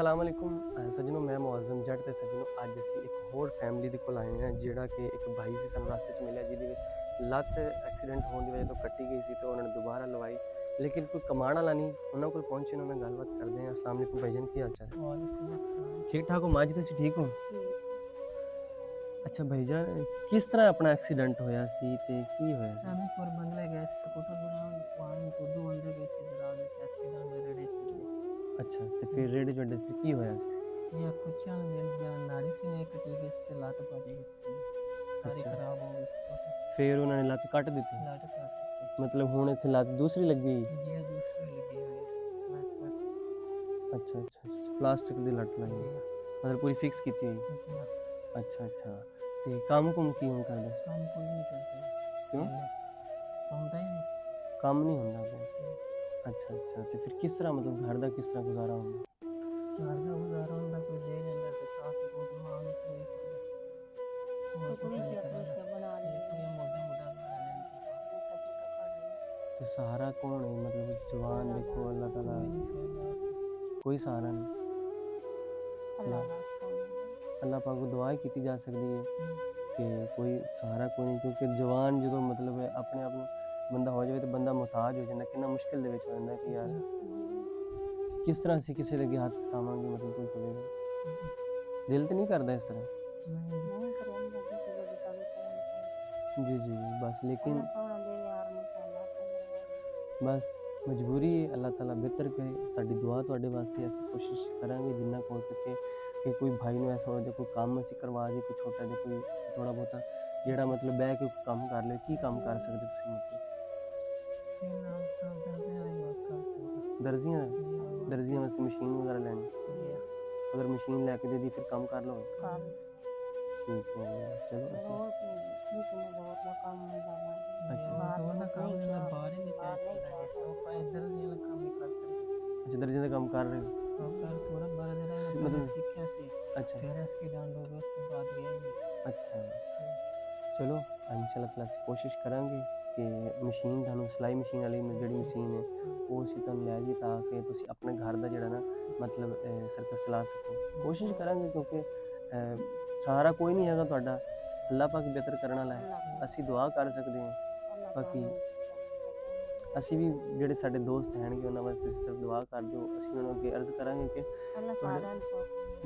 सज्जनों मैं मुअज़्ज़म जट ते सज्जनों अज असीं एक होर फैमिली दे कोल आए हैं जिहड़ा कि एक भाई सी सानूं रास्ते च मिलिया जिहदी लत्त एक्सीडेंट होने की वजह तो कट्टी गई सी तो उन्होंने दोबारा लवाई लेकिन कोई कमाण वाला नहीं उन्होंने कोल पहुंचे उन्होंने गलबात करते हैं। अस्सलाम वालेकुम भाईजान की हाल चाल है? वालेकुम अस्सलाम। ठीक ठाक हो माँ जी तुसीं ठीक हो? अच्छा भाईजान किस तरह अपना एक्सीडेंट होया सी ते की होया सी? আমি পোরবন্দরে গ্যাস স্কুটার बनाऊं वहाँ उर्दू बंदे बेचे दराज चेस के डांडे रेडे से अच्छा ते फिर रेडे चढ़े फिर की होया सी? ये कुछ जन नारी से ने कटी गई इससे लात बाजी गई सारी अच्छा खराब हो गई स्कूटर फिर उन्होंने लत्त कट दी थी लाट काट दी मतलब हुण इत्थे लत्त दूसरी लगी? जी हाँ दूसरी लगी हुई है प्लास्टर अच्छा अच्छा अच्छा प्लास्टिक दी लत्त लगी जी हाँ मतलब पूरी फिक्स की हुई? जी हाँ अच्छा अच्छा ते काम कुम की हुण करदे? काम कोई नहीं करते क्यों? होता ही नहीं काम नहीं होंदा कोई? अच्छा अच्छा ते फिर किस तरह मतलब घर दा किस तरह गुजारा होंदा? घर का गुजारा होता कोई दे जाता से ट्रांसपोर्ट मांग कोई और तो कोई करना ये कोई मोटा मोटा ते सहारा कौन है मतलब जवान देखो अल्लाह ताला कोई नहीं करना कोई सहारा नहीं अल्लाह अल्लाह पाक को दुआ ही की जा सकती है कि कोई सहारा कोई नहीं क्योंकि जवान जो मतलब है अपने आप ਨੂੰ ਬੰਦਾ ਹੋ ਜਾਵੇ ਤਾਂ ਬੰਦਾ ਮੁਹਤਾਜ ਹੋ ਜਾਂਦਾ ਕਿੰਨਾ ਮੁਸ਼ਕਿਲ ਦੇ ਵਿੱਚ ਹੋ ਜਾਂਦਾ ਕਿ ਯਾਰ ਕਿਸ ਤਰ੍ਹਾਂ ਅਸੀਂ ਕਿਸੇ ਦੇ ਅੱਗੇ ਹੱਥ ਉਠਾਵਾਂਗੇ मतलब कोई करेगा दिल तो नहीं करता इस तरह जी जी बस लेकिन बस मजबूरी है अल्लाह ताला बेहतर करे साडी दुआ तुहाडे वास्ते असीं कोशिश करांगे जिन्ना हो सके कि कोई भाई नूं ऐसा हो जाए कोई काम असीं करवा दी कोई छोटा जिहा कोई थोड़ा बहुता ਜਿਹੜਾ मतलब ਬਹਿ ਕੇ ਕੰਮ ਕਰ ਲੈ ਕੀ ਕੰਮ ਕਰ ਸਕਦੇ ਤੁਸੀਂ मतलब दर्जियां वास्ते मशीन वगैरह लेनी अगर मशीन लैके दे दी फिर काम कर लो ठीक है चलो अच्छा दर्जियां का काम कर रहे हो अच्छा अच्छा चलो इंशाल्लाह ताला असीं कोशिश करांगे कि मशीन ਤੁਹਾਨੂੰ सिलाई मशीन वाली ਜਿਹੜੀ मशीन है वो ਅਸੀਂ ਤੁਹਾਨੂੰ ਲੈ ਜੀ ਤਾਂ ਕਿ ਤੁਸੀਂ ਆਪਣੇ ਘਰ ਦਾ ਜਿਹੜਾ ਨਾ मतलब सर्कस चला सको कोशिश करांगे क्योंकि सहारा कोई नहीं हैगा ਤੁਹਾਡਾ ਅੱਲਾਹ ਪਾਕ ਬਿਹਤਰ ਕਰਨ ਵਾਲਾ ਹੈ ਅਸੀਂ ਦੁਆ ਕਰ ਸਕਦੇ ਹਾਂ ਬਾਕੀ ਅਸੀਂ ਵੀ ਜਿਹੜੇ ਸਾਡੇ ਦੋਸਤ ਹੈਣਗੇ ਉਹਨਾਂ ਵਾਸਤੇ ਸਿਰਫ ਦੁਆ ਕਰ ਦਿਓ ਅਸੀਂ ਉਹਨਾਂ ਅੱਗੇ ਅਰਜ਼ ਕਰਾਂਗੇ ਕਿ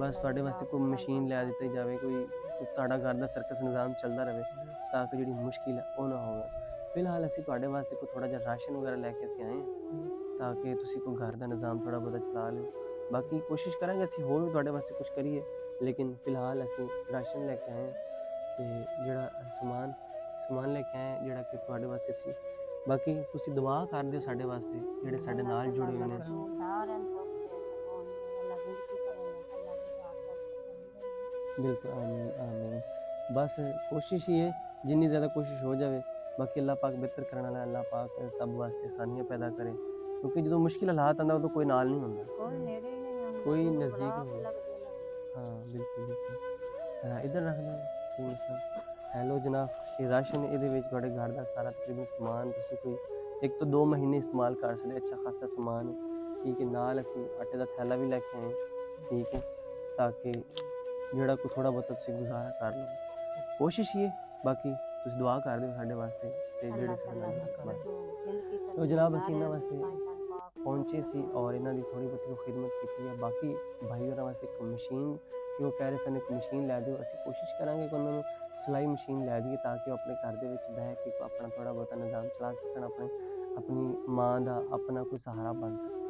ਬਸ ਤੁਹਾਡੇ ਵਾਸਤੇ ਕੋਈ ਮਸ਼ੀਨ ਲਿਆ ਦਿੱਤੀ ਜਾਵੇ ਕੋਈ ਤੁਹਾਡਾ ਘਰ ਦਾ ਸਰਕਸ ਨਿਜ਼ਾਮ ਚੱਲਦਾ ਰਹੇ ਤਾਂ ਕਿ ਜਿਹੜੀ ਮੁਸ਼ਕਿਲ ਹੈ ਉਹ ਨਾ ਹੋਵੇ ਫਿਲਹਾਲ ਅਸੀਂ ਤੁਹਾਡੇ ਵਾਸਤੇ ਕੋਈ ਥੋੜਾ ਜਿਹਾ ਰਾਸ਼ਨ ਵਗੈਰਾ ਲੈ ਕੇ ਅਸੀਂ ਆਏ ਹਾਂ ਤਾਂ ਕਿ ਤੁਸੀਂ ਕੋਈ ਘਰ ਦਾ ਨਿਜ਼ਾਮ ਥੋੜਾ ਬਹੁਤਾ ਚਲਾ ਲਿਓ ਬਾਕੀ ਕੋਸ਼ਿਸ਼ ਕਰਾਂਗੇ ਅਸੀਂ ਹੋਰ ਵੀ ਤੁਹਾਡੇ ਵਾਸਤੇ ਕੁਝ ਕਰੀਏ ਲੇਕਿਨ ਫਿਲਹਾਲ ਅਸੀਂ ਰਾਸ਼ਨ ਲੈ ਕੇ ਆਏ ਹਾਂ ਤੇ ਜਿਹੜਾ ਸਮਾਨ ਲੈ ਕੇ ਆਏ ਜਿਹੜਾ ਕਿ ਤੁਹਾਡੇ ਵਾਸਤੇ ਅਸੀਂ ਬਾਕੀ ਤੁਸੀਂ ਦੁਆ ਕਰ ਦਿਓ ਸਾਡੇ ਵਾਸਤੇ ਜਿਹੜੇ ਸਾਡੇ ਨਾਲ ਜੁੜੇ ਹੋਏ ਨੇ बिल्कुल आमीन आमीन बस कोशिश ही है जिन्नी ज़्यादा कोशिश हो जाए बाकी अल्लाह पाक बेहतर करने वाला अल्लाह पाक सब वास्ते आसानियाँ पैदा करे क्योंकि जो मुश्किल हालात आंदा उदों कोई नाल नहीं होंदा कोई नज़दीक नहीं हाँ बिल्कुल बिल्कुल इधर रखना कोई मसला हेलो जनाब ये राशन ये घर का सारा तकरीबन समान तुसी कोई 1 तो 2 महीने इस्तेमाल कर सकते अच्छा खासा समान है ठीक है नाल असी आटे का थैला भी लैके आए ठीक है ताकि ਜਿਹੜਾ ਕੋਈ ਥੋੜਾ ਬਹੁਤਾ ਤੁਸੀਂ ਗੁਜ਼ਾਰਾ ਕਰ ਲਓ ਕੋਸ਼ਿਸ਼ ਹੀ ਹੈ ਬਾਕੀ ਤੁਸੀਂ ਦੁਆ ਕਰ ਦਿਓ ਸਾਡੇ ਵਾਸਤੇ ਤੇ ਜਿਹੜੇ ਸਾਡੇ ਬਸ ਉਹ ਜਨਾਬ ਅਸੀਂ ਇਹਨਾਂ ਵਾਸਤੇ ਪਹੁੰਚੇ ਸੀ ਔਰ ਇਹਨਾਂ ਦੀ ਥੋੜੀ ਬਹੁਤੀ ਖਿਦਮਤ ਕੀਤੀ ਹੈ ਬਾਕੀ ਭਾਈ ਹੋਰਾਂ ਵਾਸਤੇ ਇੱਕ ਮਸ਼ੀਨ ਕਿ ਉਹ ਕਹਿ ਰਹੇ ਸਨ ਇੱਕ ਮਸ਼ੀਨ ਲੈ ਦਿਓ ਅਸੀਂ ਕੋਸ਼ਿਸ਼ ਕਰਾਂਗੇ ਕਿ ਉਹਨਾਂ ਨੂੰ ਸਿਲਾਈ ਮਸ਼ੀਨ ਲੈ ਦਈਏ ਤਾਂ ਕਿ ਉਹ ਆਪਣੇ ਘਰ ਦੇ ਵਿੱਚ ਬਹਿ ਕੇ ਆਪਣਾ ਥੋੜਾ ਬਹੁਤਾ ਨਿਜ਼ਾਮ ਚਲਾ ਸਕਣ ਆਪਣੀ ਮਾਂ ਦਾ ਆਪਣਾ ਕੋਈ ਸਹਾਰਾ ਬਣ ਸਕੇ